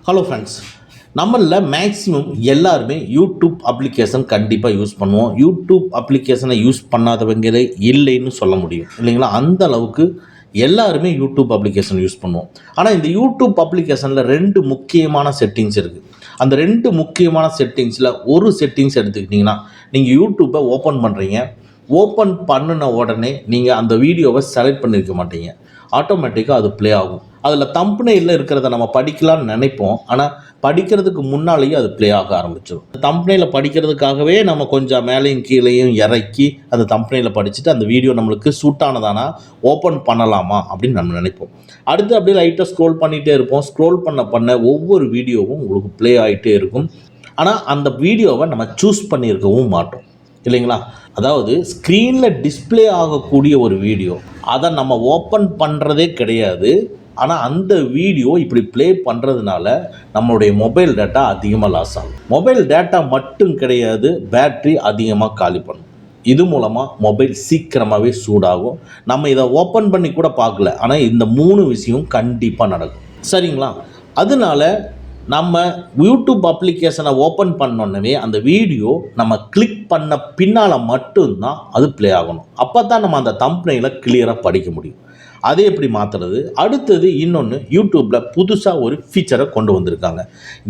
Hello friends, நம்மளில் maximum எல்லாருமே YouTube application கண்டிப்பாக யூஸ் பண்ணுவோம். யூடியூப் அப்ளிகேஷனை யூஸ் பண்ணாதவங்களே இல்லைன்னு சொல்ல முடியும் இல்லைங்களா? அந்த அளவுக்கு எல்லாருமே யூடியூப் அப்ளிகேஷன் யூஸ் பண்ணுவோம். ஆனால் இந்த யூடியூப் அப்ளிகேஷனில் 2 முக்கியமான செட்டிங்ஸ் இருக்குது. அந்த 2 முக்கியமான செட்டிங்ஸில் ஒரு செட்டிங்ஸ் எடுத்துக்கிட்டிங்கன்னா, நீங்கள் யூடியூப்பை ஓப்பன் பண்ணுறீங்க. ஓப்பன் பண்ணின உடனே நீங்கள் அந்த வீடியோவை செலக்ட் பண்ணியிருக்க மாட்டீங்க. ஆட்டோமேட்டிக்காக அது ப்ளே ஆகும். அதில் தம்ப்நெயிலில் இருக்கிறத நம்ம படிக்கலாம்னு நினைப்போம். ஆனால் படிக்கிறதுக்கு முன்னாலேயே அது ப்ளே ஆக ஆரம்பிச்சிடும். தம்ப்நெயிலை படிக்கிறதுக்காகவே நம்ம கொஞ்சம் மேலேயும் கீழேயும் இறக்கி அந்த தம்ப்நெயிலை படிச்சுட்டு அந்த வீடியோ நம்மளுக்கு சூட்டானதானா ஓப்பன் பண்ணலாமா அப்படின்னு நம்ம நினைப்போம். அடுத்து அப்படியே லைட்டாக ஸ்க்ரோல் பண்ணிகிட்டே இருப்போம். ஸ்க்ரோல் பண்ண ஒவ்வொரு வீடியோவும் உங்களுக்கு ப்ளே ஆகிட்டே இருக்கும். ஆனால் அந்த வீடியோவை நம்ம சூஸ் பண்ணியிருக்கவும் மாட்டோம் இல்லைங்களா? அதாவது ஸ்க்ரீனில் டிஸ்பிளே ஆகக்கூடிய ஒரு வீடியோ அதை நம்ம ஓப்பன் பண்ணுறதே கிடையாது. ஆனால் அந்த வீடியோ இப்படி ப்ளே பண்ணுறதுனால நம்மளுடைய மொபைல் டேட்டா அதிகமாக லாஸ் ஆகும். மொபைல் டேட்டா மட்டும் கிடையாது, பேட்ரி அதிகமாக காலி பண்ணும். இது மூலமாக மொபைல் சீக்கிரமாகவே சூடாகும். நம்ம இதை ஓப்பன் பண்ணி கூட பார்க்கல, ஆனால் இந்த 3 விஷயம் கண்டிப்பாக நடக்கும். சரிங்களா? அதனால நம்ம யூடியூப் அப்ளிகேஷனை ஓப்பன் பண்ணோன்னே அந்த வீடியோ நம்ம கிளிக் பண்ண பின்னால் மட்டும்தான் அது ப்ளே ஆகணும். அப்போ தான் நம்ம அந்த தம்ப்நெயிலை கிளியராக படிக்க முடியும். அதை எப்படி மாற்றுறது? அடுத்தது இன்னொன்று, யூடியூப்பில் புதுசாக ஒரு ஃபீச்சரை கொண்டு வந்திருக்காங்க.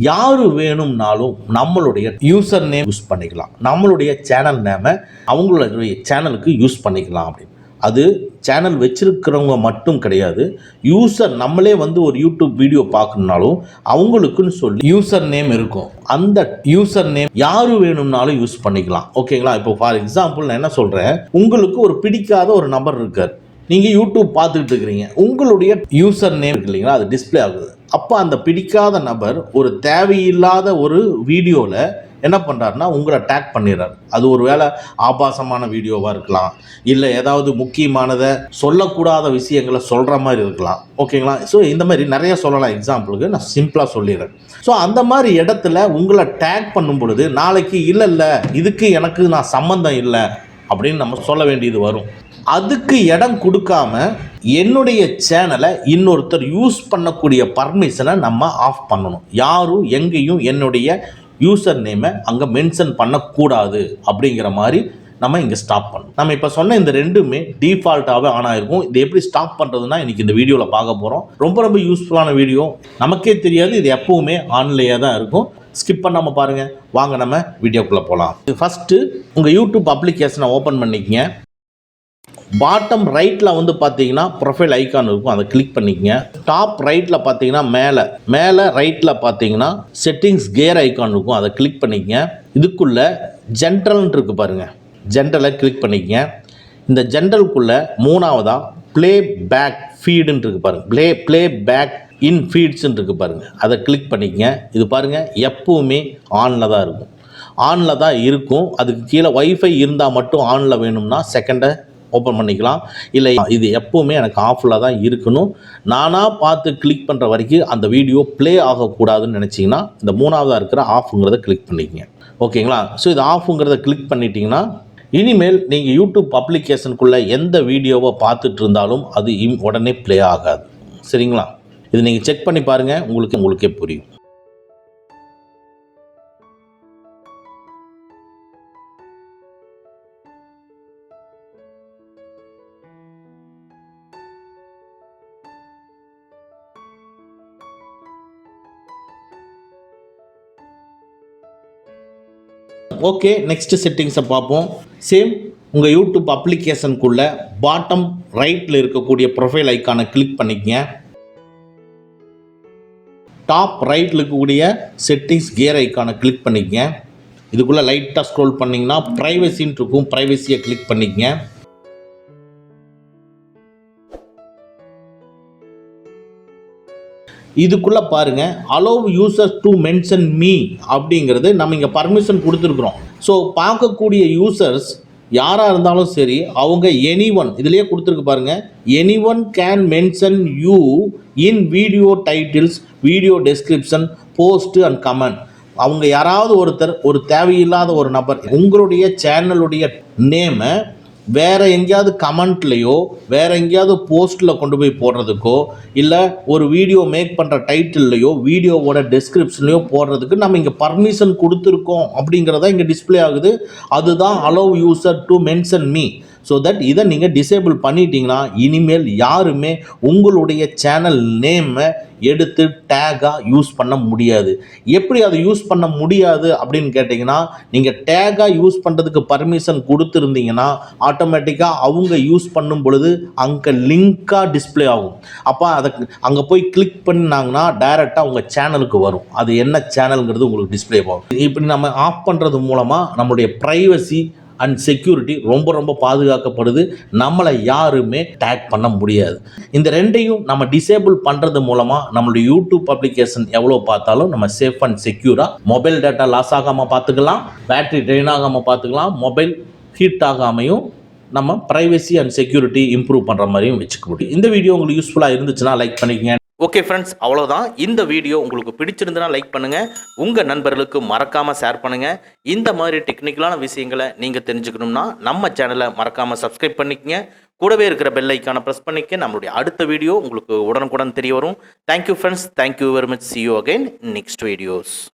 யார் வேணும்னாலும் நம்மளுடைய யூசர் நேம் யூஸ் பண்ணிக்கலாம், நம்மளுடைய சேனல் நேமை அவங்களுடைய சேனலுக்கு யூஸ் பண்ணிக்கலாம் அப்படின்னு. அது சேனல் வச்சிருக்கிறவங்க மட்டும் கிடையாது, யூசர் நம்மளே வந்து ஒரு யூடியூப் வீடியோ பார்க்கணுன்னாலும் அவங்களுக்குன்னு சொல்லி யூசர் நேம் இருக்கும். அந்த யூசர் நேம் யார் வேணும்னாலும் யூஸ் பண்ணிக்கலாம். ஓகேங்களா? இப்போ ஃபார் எக்ஸாம்பிள் நான் என்ன சொல்கிறேன், உங்களுக்கு ஒரு பிடிக்காத ஒரு நபர் இருக்கார், நீங்கள் யூடியூப் பார்த்துக்கிட்டு இருக்கிறீங்க, உங்களுடைய யூசர் நேம் இருக்கு இல்லைங்களா, அது டிஸ்பிளே ஆகுது. அப்போ அந்த பிடிக்காத நபர் ஒரு தேவையில்லாத ஒரு வீடியோவில் என்ன பண்ணுறாருன்னா உங்களை டேக் பண்ணிடுறாரு. அது ஒரு வேளை ஆபாசமான வீடியோவாக இருக்கலாம், இல்லை ஏதாவது முக்கியமானதை சொல்லக்கூடாத விஷயங்களை சொல்கிற மாதிரி இருக்கலாம். ஓகேங்களா? ஸோ இந்த மாதிரி நிறைய சொல்லலாம். எக்ஸாம்பிளுக்கு நான் சிம்பிளாக சொல்லிடுறேன். ஸோ அந்த மாதிரி இடத்துல உங்களை டேக் பண்ணும் பொழுது நாளைக்கு இல்லை இதுக்கு எனக்கு நான் சம்மந்தம் இல்லை அப்படின்னு நம்ம சொல்ல வேண்டியது வரும். அதுக்கு இடம் கொடுக்காம என்னுடைய சேனலை இன்னொருத்தர் யூஸ் பண்ணக்கூடிய பர்மிஷனை நம்ம ஆஃப் பண்ணணும். யாரும் எங்கேயும் என்னுடைய யூசர் நேமை அங்கே மென்ஷன் பண்ணக்கூடாது அப்படிங்கிற மாதிரி நம்ம இங்கே ஸ்டாப் பண்ணணும். நம்ம இப்போ சொன்ன இந்த 2மே டிஃபால்ட்டாகவே ஆன் ஆகிருக்கும். இது எப்படி ஸ்டாப் பண்ணுறதுன்னா இன்றைக்கி இந்த வீடியோவில் பார்க்க போகிறோம். ரொம்ப யூஸ்ஃபுல்லான வீடியோ. நமக்கே தெரியாது, இது எப்போவுமே ஆன்லேயே தான் இருக்கும். ஸ்கிப் பண்ணாமல் பாருங்கள். வாங்க நம்ம வீடியோக்குள்ளே போகலாம். ஃபஸ்ட்டு உங்கள் யூடியூப் அப்ளிகேஷனை ஓப்பன் பண்ணிக்கங்க. பாட்டம் ரைட்டில் வந்து பார்த்தீங்கன்னா ப்ரொஃபைல் ஐக்கான் இருக்கும், அதை கிளிக் பண்ணிக்கங்க. டாப் ரைட்டில் பார்த்தீங்கன்னா மேலே ரைட்டில் பார்த்தீங்கன்னா செட்டிங்ஸ் கியர் ஐக்கான் இருக்கும், அதை கிளிக் பண்ணிக்கங்க. இதுக்குள்ளே ஜென்ரல்னு இருக்குது பாருங்கள், ஜென்ரலை கிளிக் பண்ணிக்கங்க. இந்த ஜென்ரலுக்குள்ளே 3ஆவதாக ப்ளே பேக் ஃபீடுன்னு இருக்குது பாருங்கள், ப்ளே பேக் இன் ஃபீட்ஸ்ன்னு இருக்குது பாருங்கள், அதை கிளிக் பண்ணிக்கங்க. இது பாருங்கள் எப்போவுமே ஆனில் தான் இருக்கும். அதுக்கு கீழே வைஃபை இருந்தால் மட்டும் ஆனில் வேணும்னா செகண்டை ஓப்பன் பண்ணிக்கலாம். இல்லை இது எப்போவுமே எனக்கு ஆஃபில் தான் இருக்கணும், நானாக பார்த்து கிளிக் பண்ணுற வரைக்கும் அந்த வீடியோ ப்ளே ஆகக்கூடாதுன்னு நினச்சிங்கன்னா இந்த 3ஆவதாக இருக்கிற ஆஃபுங்கிறத கிளிக் பண்ணிக்கங்க. ஓகேங்களா? ஸோ இது ஆஃபுங்கிறத கிளிக் பண்ணிட்டீங்கன்னா இனிமேல் நீங்கள் யூடியூப் அப்ளிகேஷனுக்குள்ளே எந்த வீடியோவை பார்த்துட்டு இருந்தாலும் அது உடனே ப்ளே ஆகாது. சரிங்களா? இது நீங்கள் செக் பண்ணி பாருங்கள், உங்களுக்கே புரியும். ஓகே, நெக்ஸ்ட் செட்டிங்ஸை பார்ப்போம். சேம் உங்கள் யூடியூப் அப்ளிகேஷனுக்குள்ளே பாட்டம் ரைட்டில் இருக்கக்கூடிய ப்ரொஃபைல் ஐக்கானை கிளிக் பண்ணிக்கங்க. டாப் ரைட்டில் இருக்கக்கூடிய செட்டிங்ஸ் கியர் ஐக்கானை கிளிக் பண்ணிக்கங்க. இதுக்குள்ளே லைட்டாக ஸ்க்ரோல் பண்ணிங்கன்னா ப்ரைவசின்னு இருக்கும், ப்ரைவசியை கிளிக் பண்ணிக்கங்க. இதுக்குள்ளே பாருங்கள் allow user to mention me அப்படிங்கிறது நம்ம இங்கே பர்மிஷன் கொடுத்துருக்குறோம். ஸோ பார்க்கக்கூடிய யூசர்ஸ் யாராக இருந்தாலும் சரி, அவங்க எனிஒன் இதுலேயே கொடுத்துருக்கு பாருங்கள், anyone can mention you in video titles, video description, post and comment. அவங்க யாராவது ஒருத்தர், ஒரு தேவையில்லாத ஒரு நபர் உங்களுடைய சேனலுடைய நேமை வேறு எங்கேயாவது கமெண்ட்லேயோ வேறு எங்கேயாவது போஸ்ட்டில் கொண்டு போய் போடுறதுக்கோ இல்லை ஒரு வீடியோ மேக் பண்ணுற டைட்டில்லையோ வீடியோவோட டெஸ்கிரிப்ஷன்லையோ போடுறதுக்கு நம்ம இங்கே பர்மிஷன் கொடுத்துருக்கோம் அப்படிங்கிறத இங்கே டிஸ்பிளே ஆகுது. அதுதான் allow user to mention me. So that இதை நீங்கள் டிசேபிள் பண்ணிட்டீங்கன்னா இனிமேல் யாருமே உங்களுடைய சேனல் நேமை எடுத்து டேகாக யூஸ் பண்ண முடியாது. எப்படி அதை யூஸ் பண்ண முடியாது அப்படின்னு கேட்டிங்கன்னா, நீங்கள் டேகாக யூஸ் பண்ணுறதுக்கு பர்மிஷன் கொடுத்துருந்தீங்கன்னா ஆட்டோமேட்டிக்காக அவங்க யூஸ் பண்ணும் பொழுது அங்கே லிங்காக டிஸ்பிளே ஆகும். அப்போ அதை அங்கே போய் கிளிக் பண்ணாங்கன்னா டைரெக்டாக உங்கள் சேனலுக்கு வரும். அது என்ன சேனலுங்கிறது உங்களுக்கு டிஸ்பிளே ஆகும். இப்படி நம்ம ஆஃப் பண்ணுறது மூலமாக நம்மளுடைய ப்ரைவசி அண்ட் செக்யூரிட்டி ரொம்ப ரொம்ப பாதுகாக்கப்படுது. நம்மளை யாருமே டேக் பண்ண முடியாது. இந்த ரெண்டையும் நம்ம டிசேபிள் பண்ணுறது மூலமாக நம்மளுடைய யூடியூப் அப்ளிகேஷன் எவ்வளோ பார்த்தாலும் நம்ம சேஃப் அண்ட் செக்யூராக மொபைல் டேட்டா லாஸ் ஆகாமல் பார்த்துக்கலாம், பேட்டரி ட்ரெயின் ஆகாமல் பார்த்துக்கலாம், மொபைல் ஹீட் ஆகாமையும் நம்ம ப்ரைவசி அண்ட் செக்யூரிட்டி இம்ப்ரூவ் பண்ணுற மாதிரியும் வச்சுக்க முடியும். இந்த வீடியோ உங்களுக்கு யூஸ்ஃபுல்லாக இருந்துச்சுன்னா லைக் பண்ணிக்கங்க. ஓகே ஃப்ரெண்ட்ஸ், அவ்வளோதான். இந்த வீடியோ உங்களுக்கு பிடிச்சிருந்துன்னா லைக் பண்ணுங்கள், உங்கள் நண்பர்களுக்கு மறக்காமல் ஷேர் பண்ணுங்கள். இந்த மாதிரி டெக்னிக்கலான விஷயங்களை நீங்கள் தெரிஞ்சுக்கணும்னா நம்ம சேனலை மறக்காமல் சப்ஸ்கிரைப் பண்ணிக்கங்க. கூடவே இருக்கிற பெல் ஐக்கானை ப்ரெஸ் பண்ணிக்க. நம்மளுடைய அடுத்த வீடியோ உங்களுக்கு உடனுக்குடன் தெரிய வரும். Thank you friends, thank you very much. see you again in next videos.